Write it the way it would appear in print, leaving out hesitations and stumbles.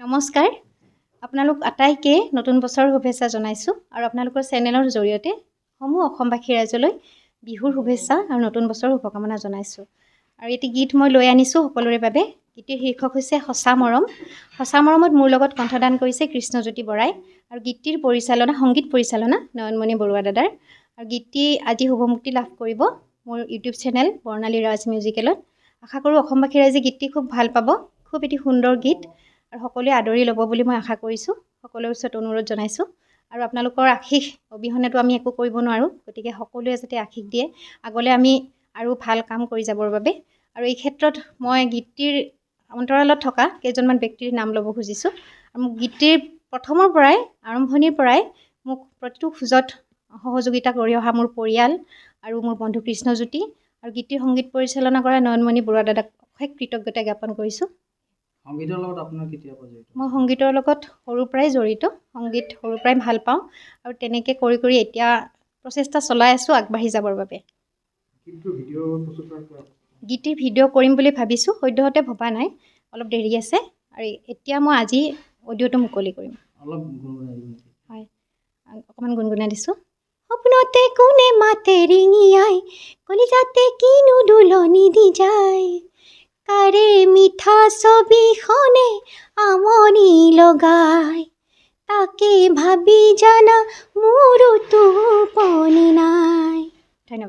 নমস্কাৰ আপোনালোক আটাইকে নতুন বছৰৰ শুভেচ্ছা জনাইছোঁ আৰু আপোনালোকৰ চেনেলৰ জৰিয়তে সমূহ অসমবাসী ৰাইজলৈ বিহুৰ শুভেচ্ছা আৰু নতুন বছৰৰ শুভকামনা জনাইছোঁ আৰু এটি গীত মই লৈ আনিছোঁ সকলোৰে বাবে গীতৰ শীৰ্ষক হৈছে সঁচা মৰম মোৰ লগত কণ্ঠদান কৰিছে কৃষ্ণজ্যোতি বৰাই আৰু গীতটিৰ পৰিচালনা সংগীত পৰিচালনা নয়নমণি বৰুৱা দাদাৰ আৰু গীতটি আজি শুভমুক্তি লাভ কৰিব মোৰ ইউটিউব চেনেল বৰ্ণালী ৰাজ মিউজিকেলত আশা কৰোঁ অসমবাসী ৰাইজে গীতটি খুব ভাল পাব খুব এটি সুন্দৰ গীত আৰু সকলোৱে আদৰি ল'ব বুলি মই আশা কৰিছোঁ সকলোৰে ওচৰত অনুৰোধ জনাইছোঁ আৰু আপোনালোকৰ আশীষ অবিহনেতো আমি একো কৰিব নোৱাৰোঁ গতিকে সকলোৱে যাতে আশীষ দিয়ে আগলৈ আমি আৰু ভাল কাম কৰি যাবৰ বাবে আৰু এই ক্ষেত্ৰত মই গীতটিৰ অন্তৰালত থকা কেইজনমান ব্যক্তিৰ নাম ল'ব খুজিছোঁ আৰু মোক গীতটিৰ প্ৰথমৰ পৰাই আৰম্ভণিৰ পৰাই মোক প্ৰতিটো খোজত সহযোগিতা কৰি অহা মোৰ পৰিয়াল আৰু মোৰ বন্ধু কৃষ্ণজ্যোতি আৰু গীতটিৰ সংগীত পৰিচালনা কৰা নয়নমণি বৰুৱা দাদাক অশেষ কৃতজ্ঞতা জ্ঞাপন কৰিছোঁ সংগীতৰ লগত আপোনাৰ কেতিয়া জড়িত মই সংগীতৰ লগত সৰুৰ পৰাই জড়িত সংগীত সৰুৰ পৰাই ভাল পাওঁ আৰু তেনেকৈ কৰি এতিয়া প্ৰচেষ্টা চলাই আছোঁ আগবাঢ়ি যাবৰ বাবে গীতটিৰ ভিডিঅ' কৰিম বুলি ভাবিছোঁ সদ্যহতে ভবা নাই অলপ দেৰি আছে আৰু এতিয়া মই আজি অডিঅ'টো মুকলি কৰিম অলপ গুণগুণাই দিব নেকি? হয় অকণমান গুণগুণাই দিছোঁ সপোনতে কোনে মাতে ৰিঙিয়াই কলিজাতে কিনো দুলনি দি যায় কাৰে মিঠা ছবিখনে আমনি লগায় তাকে ভাবি জানা মোৰো টোপনি নাই ধন্যবাদ